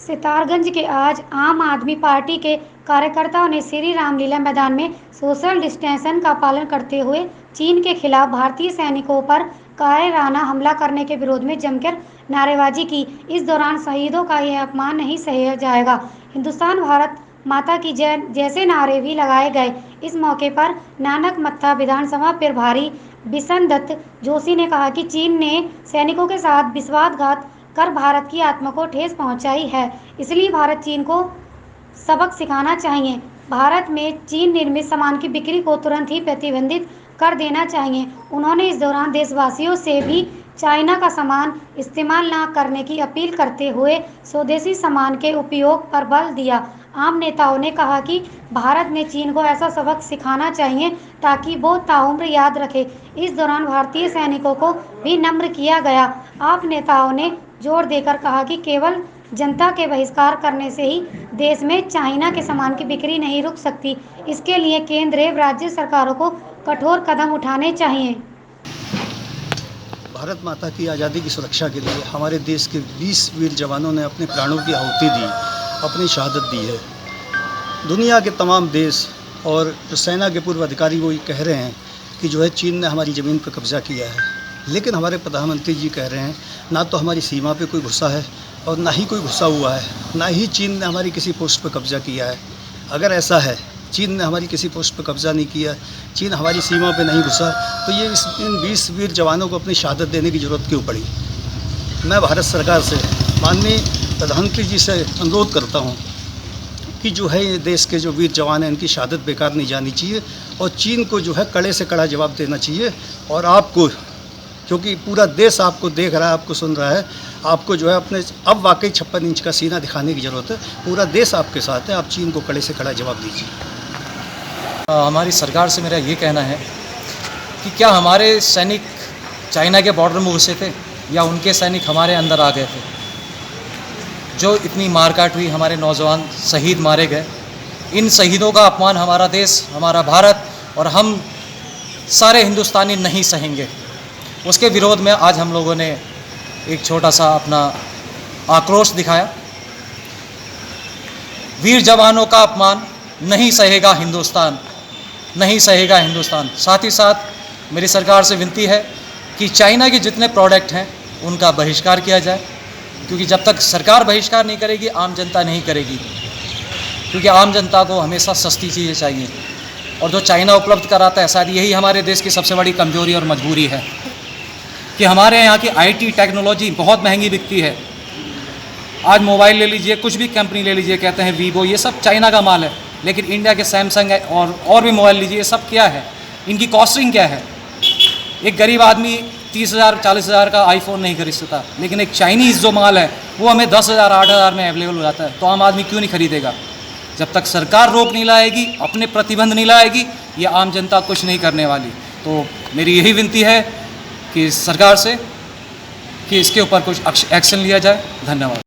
सितारगंज के आज आम आदमी पार्टी के कार्यकर्ताओं ने श्री रामलीला मैदान में सोशल डिस्टेंसिंग का पालन करते हुए चीन के खिलाफ भारतीय सैनिकों पर कायराना हमला करने के विरोध में जमकर नारेबाजी की। इस दौरान शहीदों का यह अपमान नहीं सहा जाएगा, हिंदुस्तान भारत माता की जय जैसे नारे भी लगाए गए। इस मौके पर नानक मत्था विधानसभा प्रभारी बिशन दत्त जोशी ने कहा कि चीन ने सैनिकों के साथ विश्वासघात कर भारत की आत्मा को ठेस पहुंचाई है, इसलिए भारत चीन को सबक सिखाना चाहिए। भारत में चीन निर्मित सामान की बिक्री को तुरंत ही प्रतिबंधित कर देना चाहिए। उन्होंने इस दौरान देशवासियों से भी चाइना का सामान इस्तेमाल न करने की अपील करते हुए स्वदेशी सामान के उपयोग पर बल दिया। आम नेताओं ने कहा कि भारत ने चीन को ऐसा सबक सिखाना चाहिए ताकि वो ताउम्र याद रखे। इस दौरान भारतीय सैनिकों को भी नम्र किया गया। आप नेताओं ने जोर देकर कहा कि केवल जनता के बहिष्कार करने से ही देश में चाइना के सामान की बिक्री नहीं रुक सकती। इसके लिए केंद्र एवं राज्य सरकारों को कठोर कदम उठाने चाहिए। भारत माता की आज़ादी की सुरक्षा के लिए हमारे देश के 20 वीर जवानों ने अपने प्राणों की आहुति दी, अपनी शहादत दी है। दुनिया के तमाम देश और जो सेना के पूर्व अधिकारी वो ये कह रहे हैं कि जो है चीन ने हमारी ज़मीन पर कब्जा किया है, लेकिन हमारे प्रधानमंत्री जी कह रहे हैं ना तो हमारी सीमा पे कोई घुसा है और ना ही कोई घुसा हुआ है, ना ही चीन ने हमारी किसी पोस्ट पर कब्जा किया है। अगर ऐसा है, चीन ने हमारी किसी पोस्ट पर कब्जा नहीं किया, चीन हमारी सीमा पे नहीं घुसा, तो ये इन 20 वीर जवानों को अपनी शहादत देने की ज़रूरत क्यों पड़ी। मैं भारत सरकार से माननीय प्रधानमंत्री जी से अनुरोध करता हूँ कि जो है ये देश के जो वीर जवान हैं इनकी शहादत बेकार नहीं जानी चाहिए और चीन को जो है कड़े से कड़ा जवाब देना चाहिए। और आपको, क्योंकि पूरा देश आपको देख रहा है, आपको सुन रहा है, आपको जो है अपने अब वाकई 56 इंच का सीना दिखाने की ज़रूरत है। पूरा देश आपके साथ है, आप चीन को कड़े से कड़ा जवाब दीजिए। हमारी सरकार से मेरा ये कहना है कि क्या हमारे सैनिक चाइना के बॉर्डर में घुसे थे या उनके सैनिक हमारे अंदर आ गए थे। जो इतनी मारकाट हुई, हमारे नौजवान शहीद मारे गए, इन शहीदों का अपमान हमारा देश, हमारा भारत और हम सारे हिंदुस्तानी नहीं सहेंगे। उसके विरोध में आज हम लोगों ने एक छोटा सा अपना आक्रोश दिखाया। वीर जवानों का अपमान नहीं सहेगा हिंदुस्तान, नहीं सहेगा हिंदुस्तान। साथ ही साथ मेरी सरकार से विनती है कि चाइना के जितने प्रोडक्ट हैं उनका बहिष्कार किया जाए, क्योंकि जब तक सरकार बहिष्कार नहीं करेगी आम जनता नहीं करेगी, क्योंकि आम जनता को हमेशा सस्ती चीज़ें चाहिए और जो चाइना उपलब्ध कराता है, शायद यही हमारे देश की सबसे बड़ी कमजोरी और मजबूरी है कि हमारे यहाँ की आईटी टेक्नोलॉजी बहुत महंगी बिकती है। आज मोबाइल ले लीजिए, कुछ भी कंपनी ले लीजिए, कहते हैं वीवो, ये सब चाइना का माल है, लेकिन इंडिया के सैमसंग है और भी मोबाइल लीजिए, ये सब क्या है, इनकी कॉस्टिंग क्या है। एक गरीब आदमी 30,000 40,000 का आईफोन नहीं खरीद सकता, लेकिन एक चाइनीज़ जो माल है वो हमें 10,000 8,000 में अवेलेबल हो जाता है, तो आम आदमी क्यों नहीं खरीदेगा। जब तक सरकार रोक नहीं लाएगी, अपने प्रतिबंध नहीं लाएगी, ये आम जनता कुछ नहीं करने वाली। तो मेरी यही विनती है कि सरकार से कि इसके ऊपर कुछ एक्शन लिया जाए। धन्यवाद।